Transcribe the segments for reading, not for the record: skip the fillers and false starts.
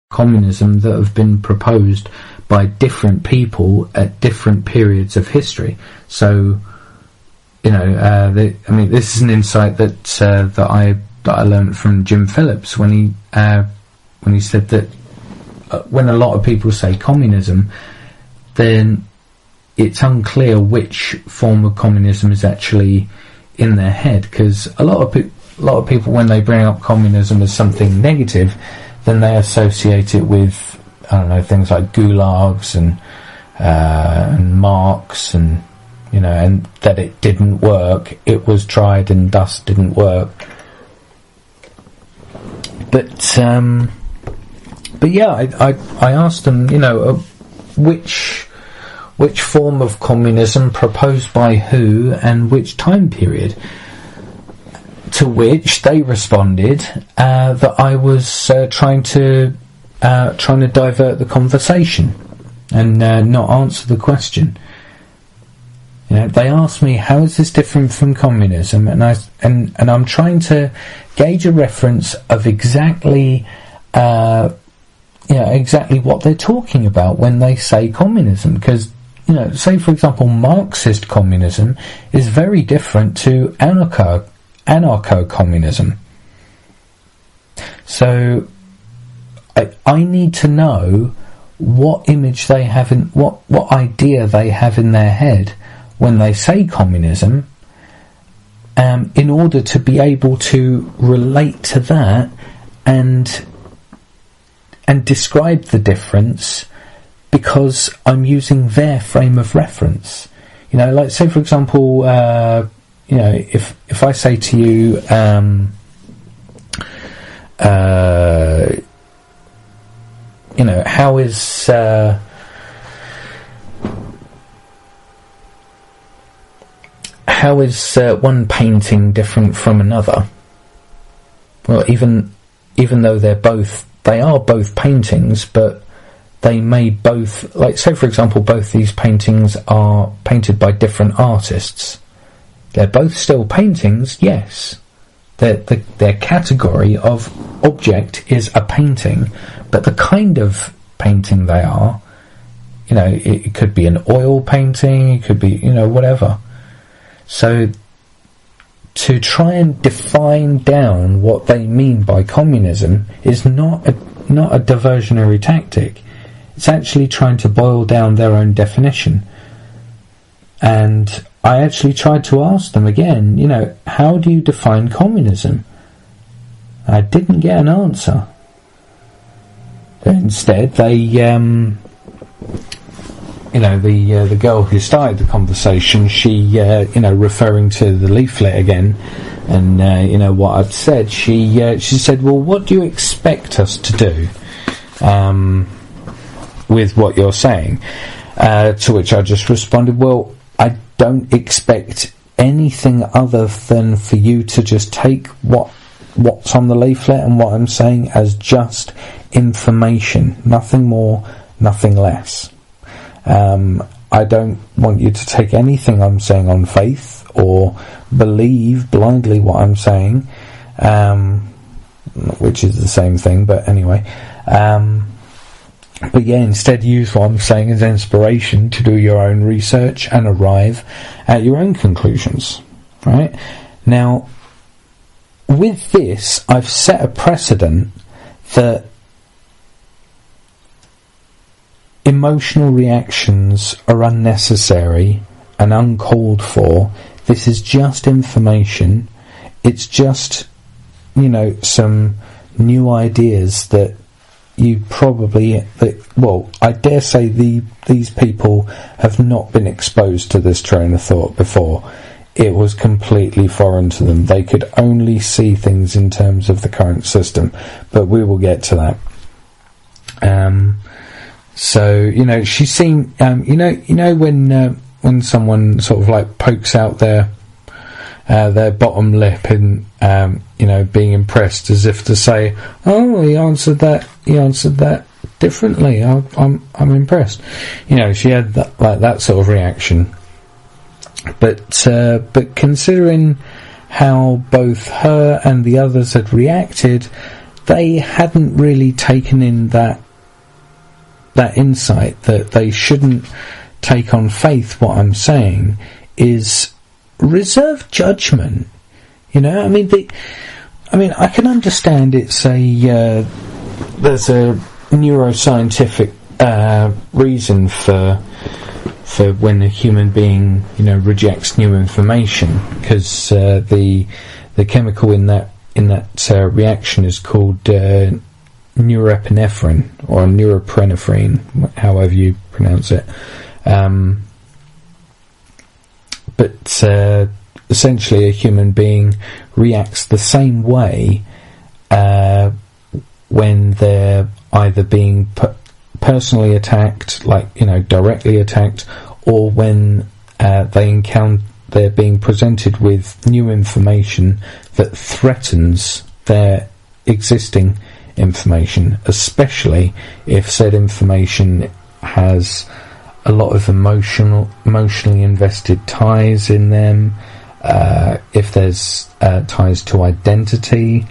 communism that have been proposed by different people at different periods of history. So, this is an insight that I learned from Jim Phillips when he said that when a lot of people say communism, then it's unclear which form of communism is actually in their head, because a lot of people, when they bring up communism as something negative, then they associate it with, things like gulags and Marx, and and that it didn't work. It was tried and thus didn't work. But yeah, I asked them, which form of communism proposed by who and which time period. To which they responded that I was trying to divert the conversation and not answer the question. They asked me, how is this different from communism? And I'm trying to gauge a reference of exactly what they're talking about when they say communism. Because, say for example, Marxist communism is very different to anarcho-communism. So I need to know what image they have what idea they have in their head when they say communism, in order to be able to relate to that and describe the difference, because I'm using their frame of reference. Like say for example, if I say to you, how is one painting different from another? Well, even though they are both paintings, but they may both, like say for example, both these paintings are painted by different artists. They're both still paintings, yes. Their category of object is a painting, but the kind of painting they are, it could be an oil painting, it could be, whatever. So to try and define down what they mean by communism is not a diversionary tactic. It's actually trying to boil down their own definition. And I actually tried to ask them again, how do you define communism? I didn't get an answer. Instead, they, the girl who started the conversation, she, referring to the leaflet again, and what I'd said, she said, well, what do you expect us to do with what you're saying? To which I just responded, well, I don't expect anything other than for you to just take what's on the leaflet and what I'm saying as just information, nothing more, nothing less. I don't want you to take anything I'm saying on faith or believe blindly what I'm saying, which is the same thing, but anyway. But yeah, instead use what I'm saying as inspiration to do your own research and arrive at your own conclusions. Right? Now, with this, I've set a precedent that emotional reactions are unnecessary and uncalled for. This is just information. It's just, some new ideas that you probably, I dare say these people have not been exposed to this train of thought before. It was completely foreign to them. They could only see things in terms of the current system, but we will get to that. So, she seemed, when someone sort of like pokes out their bottom lip and, being impressed, as if to say, oh, he answered that differently. I'm impressed. She had that sort of reaction. But considering how both her and the others had reacted, they hadn't really taken in that insight, that they shouldn't take on faith what I'm saying is reserve judgment. You know, I mean, I can understand it's there's a neuroscientific reason for when a human being, you know, rejects new information, because the chemical in that reaction is called norepinephrine or norepinephrine, however you pronounce it. But essentially, a human being reacts the same way when they're either being personally attacked, like, you know, directly attacked, or when they're being presented with new information that threatens their existing information, especially if said information has a lot of emotionally invested ties in them, if there's ties to identity,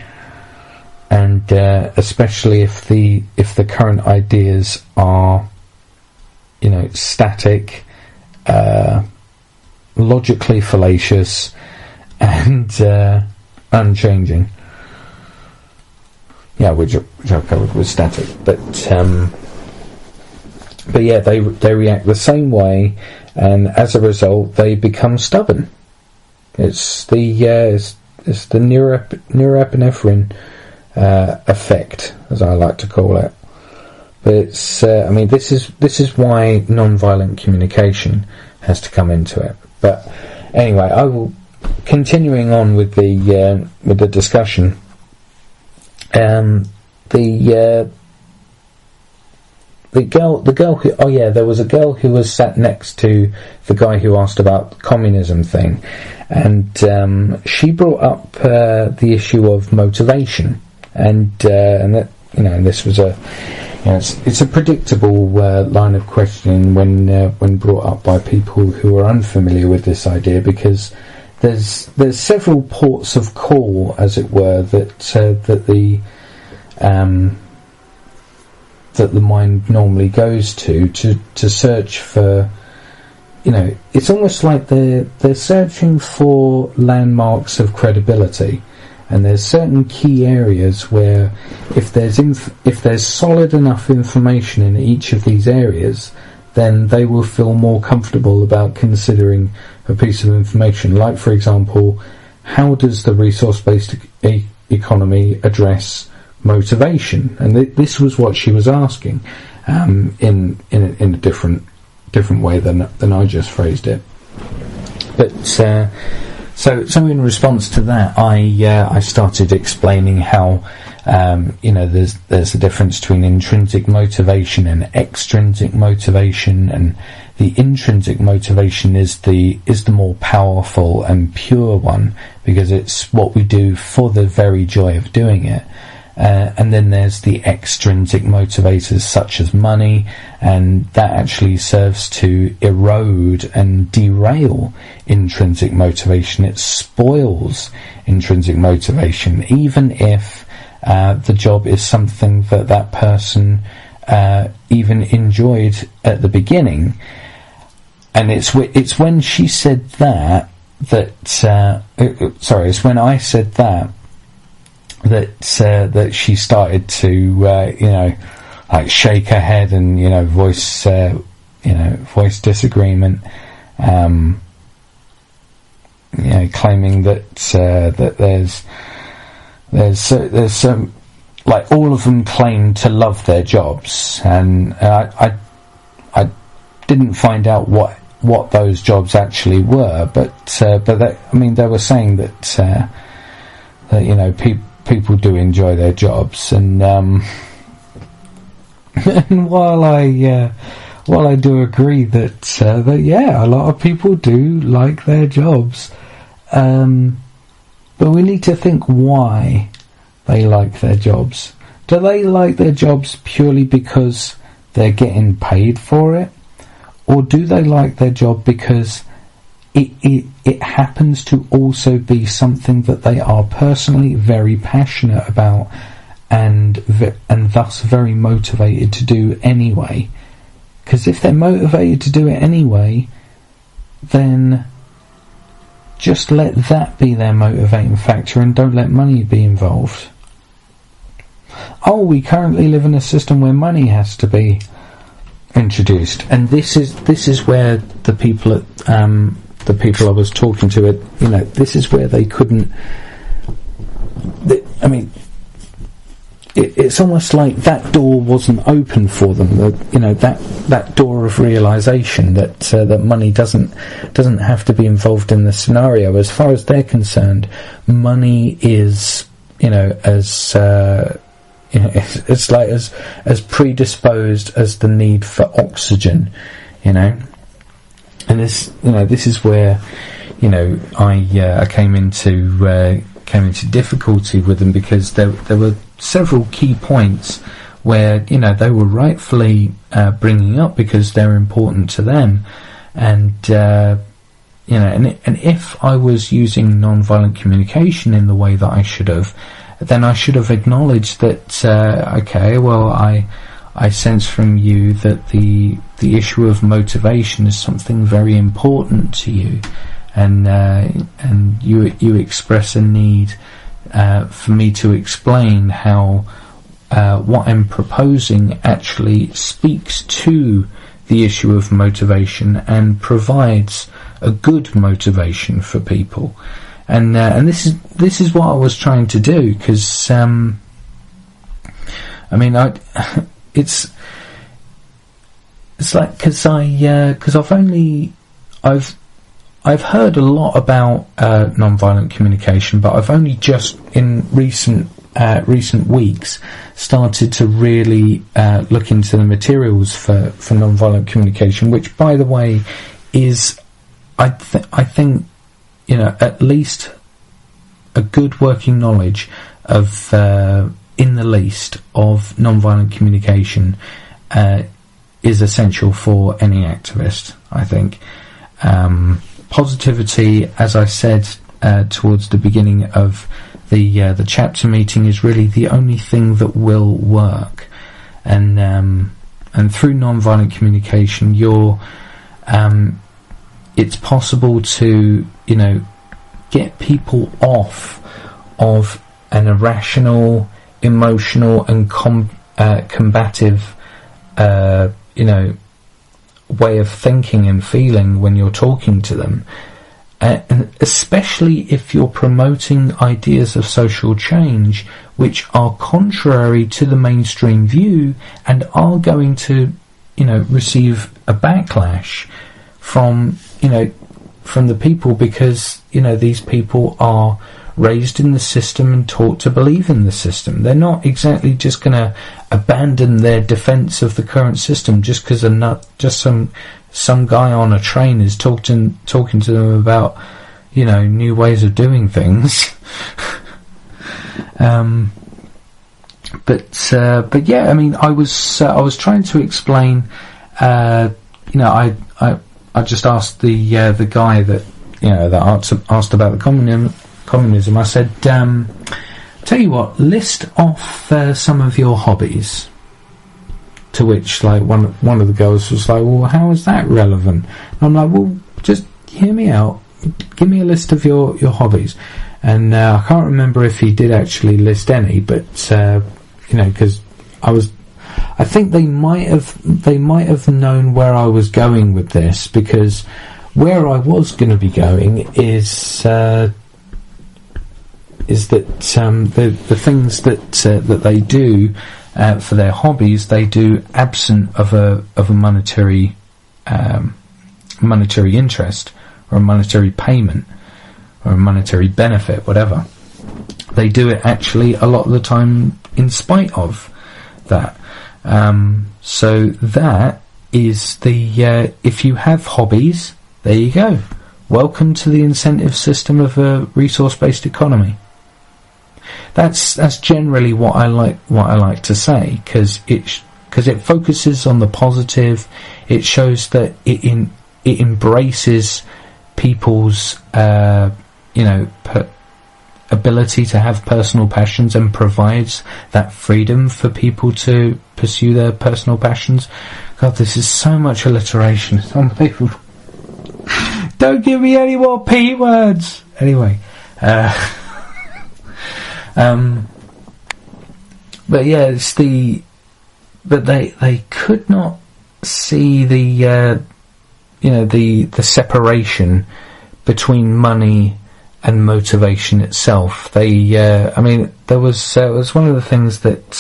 and especially if the current ideas are, you know, static, logically fallacious, and unchanging. Yeah, which I'll go with static, but yeah, they react the same way, and as a result, they become stubborn. It's the norepinephrine effect, as I like to call it. But it's this is why non-violent communication has to come into it. But anyway, I will continuing on with the discussion. The girl who, there was a girl who was sat next to the guy who asked about the communism thing, and she brought up the issue of motivation, and that, you know, this was it's a predictable line of questioning when brought up by people who are unfamiliar with this idea, because there's several ports of call, as it were, that the mind normally goes to search for, you know, it's almost like they're searching for landmarks of credibility, and there's certain key areas where if there's solid enough information in each of these areas, then they will feel more comfortable about considering a piece of information. Like, for example, how does the resource-based economy address motivation? And this was what she was asking, in a different way than I just phrased it. But so in response to that, I started explaining how there's a difference between intrinsic motivation and extrinsic motivation, and the intrinsic motivation is the more powerful and pure one, because it's what we do for the very joy of doing it. And then there's the extrinsic motivators, such as money, and that actually serves to erode and derail intrinsic motivation. It spoils intrinsic motivation, even if the job is something that person even enjoyed at the beginning. And it's when she said it's when I said that she started to like shake her head and voice disagreement, claiming that there's some, like, all of them claim to love their jobs, and I didn't find out what those jobs actually were, but they were saying that people do enjoy their jobs, and and while I do agree that a lot of people do like their jobs, but we need to think why they like their jobs. Do they like their jobs purely because they're getting paid for it, or do they like their job because it happens to also be something that they are personally very passionate about, and thus very motivated to do anyway. Because if they're motivated to do it anyway, then just let that be their motivating factor and don't let money be involved. Oh, we currently live in a system where money has to be introduced, and this is where the people I was talking to, this is where they couldn't. It's almost like that door wasn't open for them. That door of realization that money doesn't have to be involved in the scenario. As far as they're concerned, money is it's like as predisposed as the need for oxygen, and this is where I came into difficulty with them, because there were several key points where they were rightfully bringing up because they're important to them, and if I was using non-violent communication in the way that I should have, then I should have acknowledged that I sense from you that the issue of motivation is something very important to you, and you express a need for me to explain how what I'm proposing actually speaks to the issue of motivation and provides a good motivation for people. And this is what I was trying to do, because it's like because I've heard a lot about non-violent communication, but I've only just in recent weeks started to really look into the materials for non-violent communication, which, by the way, is I think at least a good working knowledge of, in the least, of non-violent communication is essential for any activist, I think. Positivity, as I said towards the beginning of the chapter meeting, is really the only thing that will work, and through non-violent communication, it's possible to get people off of an irrational, emotional, and combative way of thinking and feeling when you're talking to them, and especially if you're promoting ideas of social change which are contrary to the mainstream view and are going to receive a backlash from the people, because these people are raised in the system and taught to believe in the system. They're not exactly just going to abandon their defence of the current system just because some guy on a train is talking to them about new ways of doing things. But yeah, I was trying to explain. I just asked the guy that that asked about the communism. I said, tell you what, list off some of your hobbies. To which, one of the girls was like, well, how is that relevant? And I'm like, well, just hear me out. Give me a list of your hobbies. And I can't remember if he did actually list any, but because I think they might have known where I was going with this, because where I was going to be going is that the things that they do for their hobbies, they do absent of a monetary interest or a monetary payment or a monetary benefit, whatever. They do it actually a lot of the time in spite of that. So that is the if you have hobbies, there you go. Welcome to the incentive system of a resource-based economy. That's generally what I like to say, because it focuses on the positive. It shows that it embraces people's ability to have personal passions and provides that freedom for people to pursue their personal passions. God, this is so much alliteration. It's unbelievable. Don't give me any more P words. Anyway, but yeah, it's but they could not see the the separation between money and motivation itself. I mean, there was it was one of the things that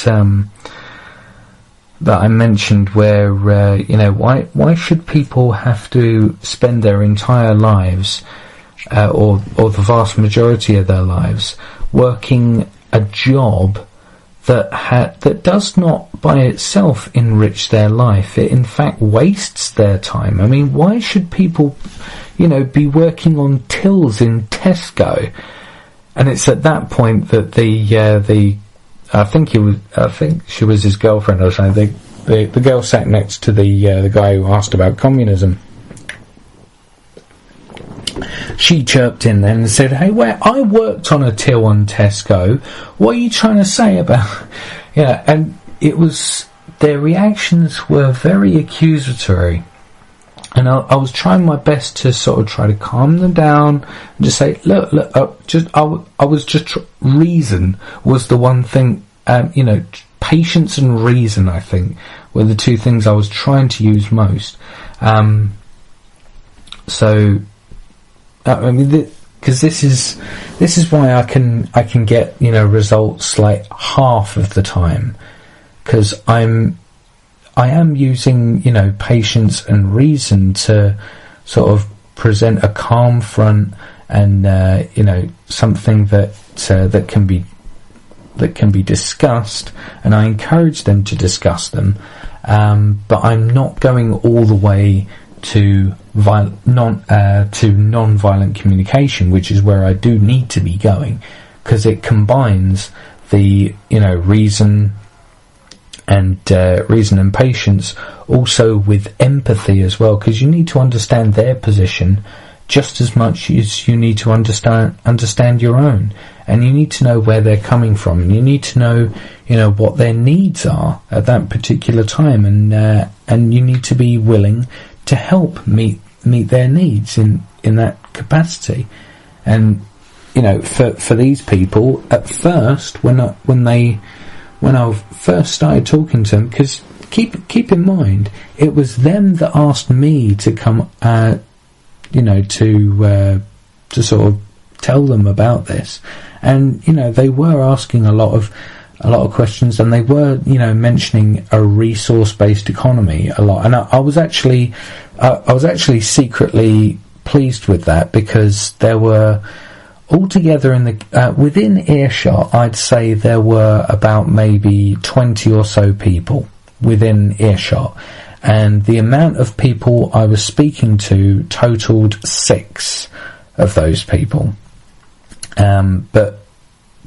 that I mentioned where why should people have to spend their entire lives or the vast majority of their lives working a job that does not by itself enrich their life? It in fact wastes their time. I mean, why should people be working on tills in Tesco? And it's at that point that I think she was his girlfriend or something. The girl sat next to the guy who asked about communism. She chirped in then and said, "Hey, I worked on a till on Tesco. What are you trying to say about?" And it was, their reactions were very accusatory. And I was trying my best to sort of try to calm them down and just say, look, I was just reason was the one thing, patience and reason, I think, were the two things I was trying to use most. I mean, because this is why I can get results like half of the time, because I am using patience and reason to sort of present a calm front and something that can be discussed, and I encourage them to discuss them, but I'm not going all the way to non-violent communication, which is where I do need to be going, because it combines the reason and patience also with empathy as well, because you need to understand their position just as much as you need to understand your own, and you need to know where they're coming from, and you need to know what their needs are at that particular time, and you need to be willing to help meet their needs in that capacity. And for these people at first, when I first started talking to them, because keep in mind, it was them that asked me to come to sort of tell them about this, and they were asking a lot of questions, and they were mentioning a resource-based economy a lot, and I was actually secretly pleased with that, because there were altogether within earshot, I'd say there were about maybe 20 or so people within earshot, and the amount of people I was speaking to totaled 6 of those people, but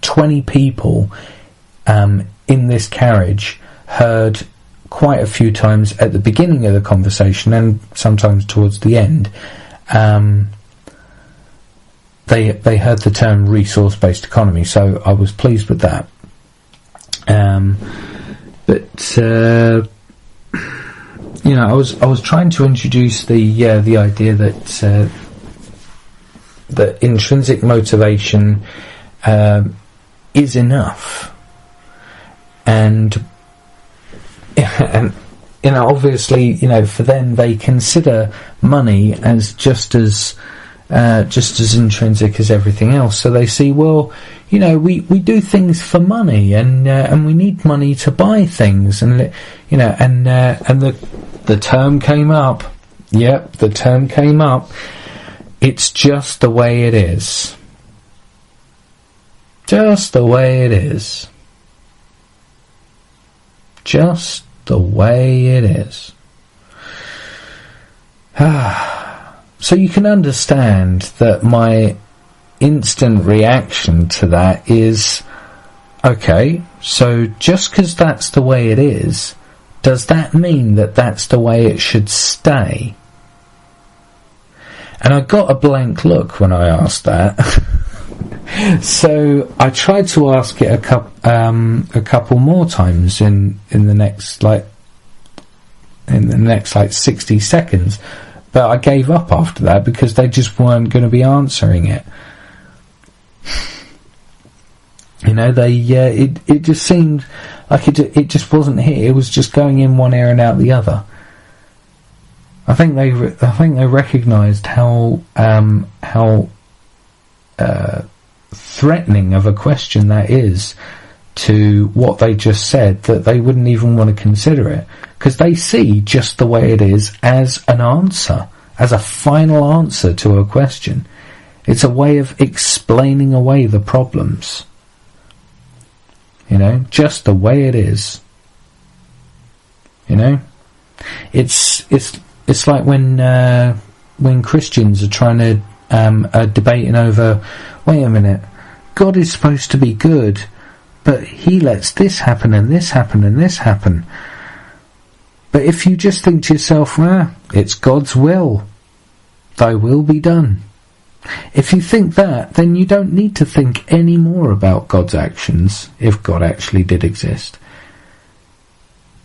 20 people in this carriage heard quite a few times at the beginning of the conversation and sometimes towards the end, they heard the term resource-based economy, so I was pleased with that. I was trying to introduce the idea that that intrinsic motivation is enough, and obviously, for them, they consider money as just as intrinsic as everything else. So they see, well, we do things for money, and we need money to buy things, and the term came up. Yep, the term came up. It's just the way it is. Just the way it is. Just the way it is. So you can understand that my instant reaction to that is, okay, so just because that's the way it is, does that mean that that's the way it should stay? And I got a blank look when I asked that. So I tried to ask it a couple more times in the next 60 seconds, but I gave up after that because they just weren't going to be answering it. You know, it just seemed like it just wasn't here. It was just going in one ear and out the other. I think they recognised how threatening of a question that is to what they just said, that they wouldn't even want to consider it, because they see just the way it is as an answer, as a final answer to a question. It's a way of explaining away the problems. You know, just the way it is. You know, it's like when Christians are trying to are debating over, wait a minute, God is supposed to be good, but he lets this happen and this happen and this happen. But if you just think to yourself, it's God's will, thy will be done. If you think that, then you don't need to think any more about God's actions, if God actually did exist.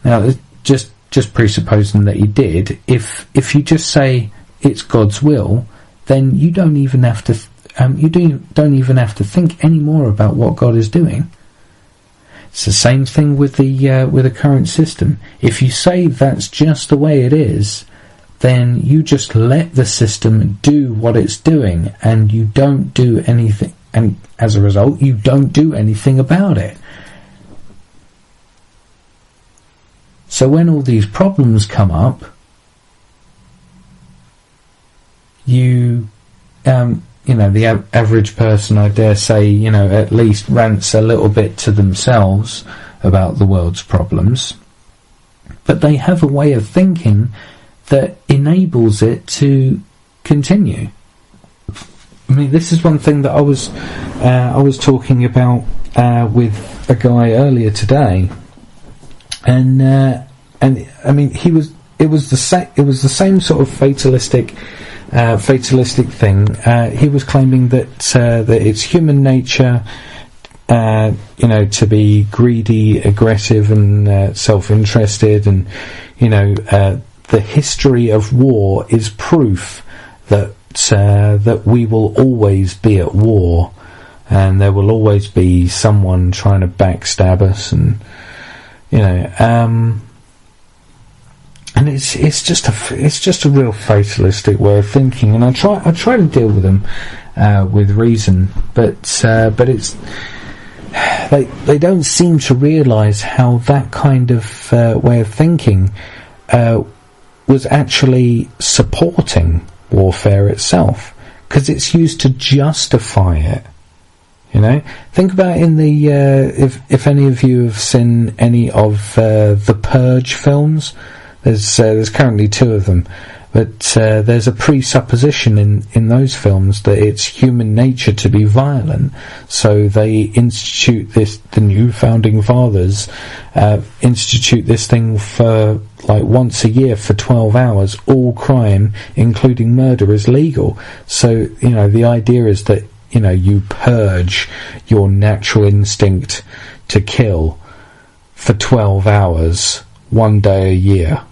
Now, just presupposing that he did, if you just say it's God's will, then you don't even have to don't even have to think any more about what God is doing. It's the same thing with the current system. If you say that's just the way it is, then you just let the system do what it's doing, and you don't do anything, and as a result, you don't do anything about it. So when all these problems come up, the average person, I dare say, at least rants a little bit to themselves about the world's problems. But they have a way of thinking that enables it to continue. I mean, this is one thing that I was talking about with a guy earlier today, and I mean, it was the same sort of fatalistic thing. He was claiming that it's human nature, to be greedy, aggressive, and self-interested, and the history of war is proof that we will always be at war, and there will always be someone trying to backstab us, and and it's just a real fatalistic way of thinking. And I try to deal with them with reason, but it's they don't seem to realise how that kind of way of thinking was actually supporting warfare itself, because it's used to justify it. Think about in the if any of you have seen any of the Purge films. There's currently 2 of them, but there's a presupposition in those films that it's human nature to be violent. So they institute this. The new founding fathers institute this thing for like once a year for 12 hours. All crime, including murder, is legal. So the idea is that you purge your natural instinct to kill for 12 hours, one day a year.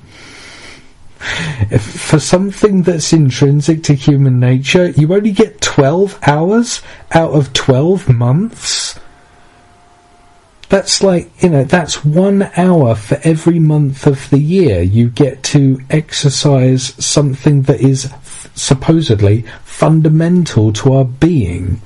For something that's intrinsic to human nature, you only get 12 hours out of 12 months. That's like, that's 1 hour for every month of the year you get to exercise something that is supposedly fundamental to our being.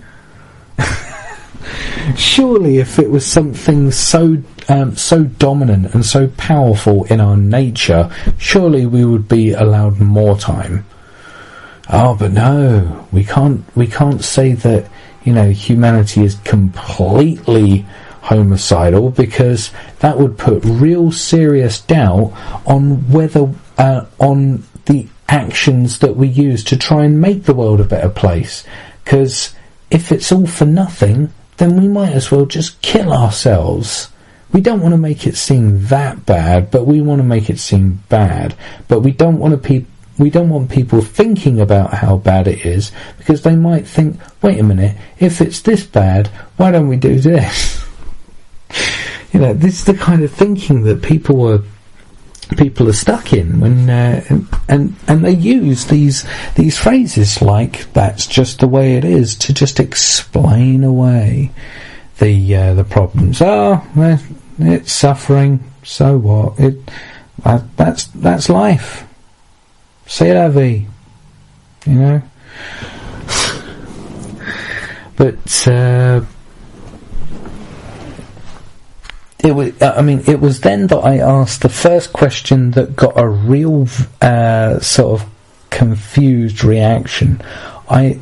Surely if it was something so dominant and so powerful in our nature, surely we would be allowed more time. Oh, but no, we can't say that humanity is completely homicidal, because that would put real serious doubt on whether on the actions that we use to try and make the world a better place. Because if it's all for nothing, then we might as well just kill ourselves. We don't want to make it seem that bad, but we want to make it seem bad. But we don't want to we don't want people thinking about how bad it is, because they might think, wait a minute, if it's this bad, why don't we do this? This is the kind of thinking that people are stuck in when and they use these phrases like "that's just the way it is" to just explain away the problems. Well, it's suffering, so what? That's life. C'est la vie, But it was then that I asked the first question that got a real sort of confused reaction. They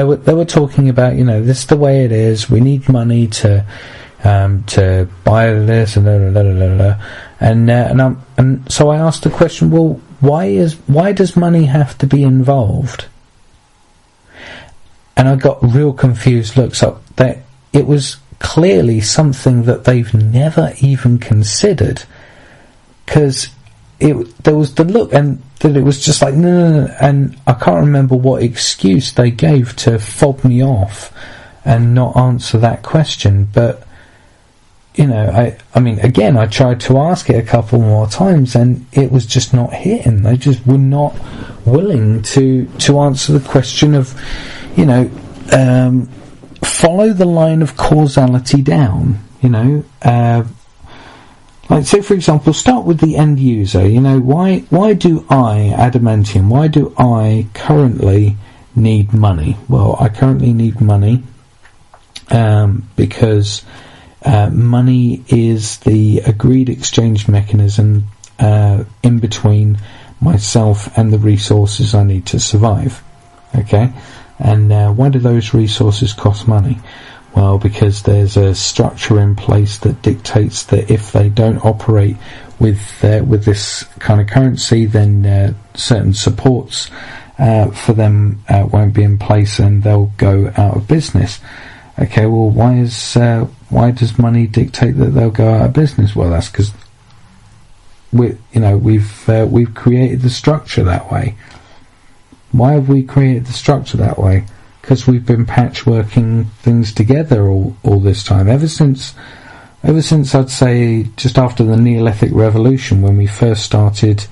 were talking about, this is the way it is. We need money to buy this and so I asked the question, well, why does money have to be involved? And I got real confused looks up. That it was clearly something that they've never even considered, because there was the look, and that it was just like no, and I can't remember what excuse they gave to fob me off and not answer that question. But I tried to ask it a couple more times, and it was just not hitting. They just were not willing to answer the question of, follow the line of causality down. Like, say for example, start with the end user. Why do I, Adam-Antium, why do I currently need money? Well, I currently need money because money is the agreed exchange mechanism in between myself and the resources I need to survive. Okay? And why do those resources cost money? Well, because there's a structure in place that dictates that if they don't operate with this kind of currency, then certain supports for them won't be in place, and they'll go out of business. Okay, well, why does money dictate that they'll go out of business? Well, that's because we've created the structure that way. Why have we created the structure that way? Because we've been patchworking things together all this time. Ever since I'd say just after the Neolithic Revolution, when we first started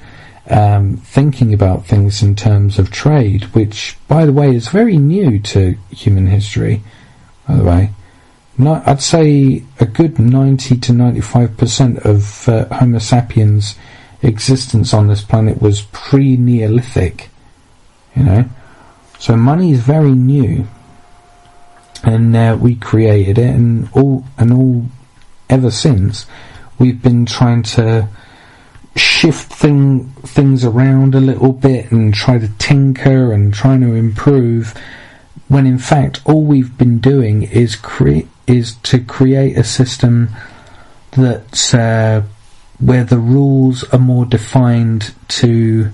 thinking about things in terms of trade, which, by the way, is very new to human history. By the way, I'd say a good 90 to 95% of Homo sapiens' existence on this planet was pre-Neolithic. So money is very new, and we created it, and all ever since we've been trying to shift things around a little bit and try to tinker and trying to improve, when in fact all we've been doing is to create a system that where the rules are more defined to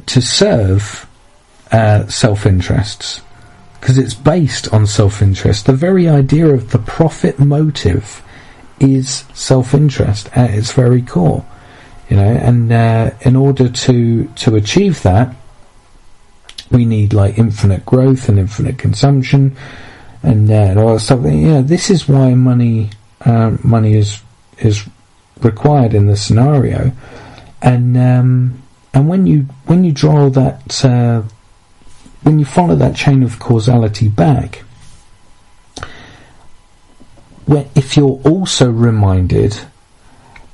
serve self-interests, because it's based on self-interest. The very idea of the profit motive is self-interest at its very core, and in order to achieve that, we need like infinite growth and infinite consumption and all that stuff. This is why money is required in the scenario, and when you draw that, when you follow that chain of causality back, if you're also reminded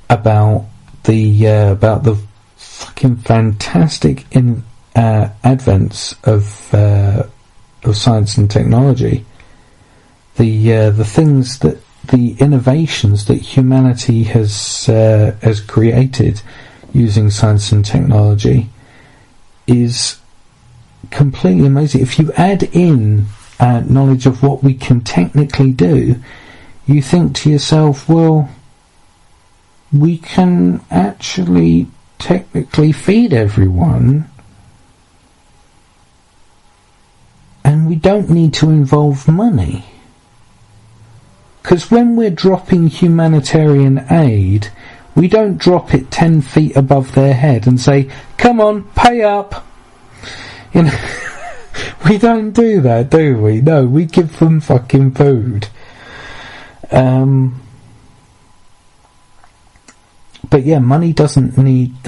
about the fucking fantastic advents of science and technology, the things that the innovations that humanity has created using science and technology is completely amazing. If you add in knowledge of what we can technically do, you think to yourself, well, we can actually technically feed everyone, and we don't need to involve money. Because when we're dropping humanitarian aid, We don't drop it 10 feet above their head and say, come on, pay up. You know, we don't do that, do we? No, we give them fucking food. But yeah, money doesn't need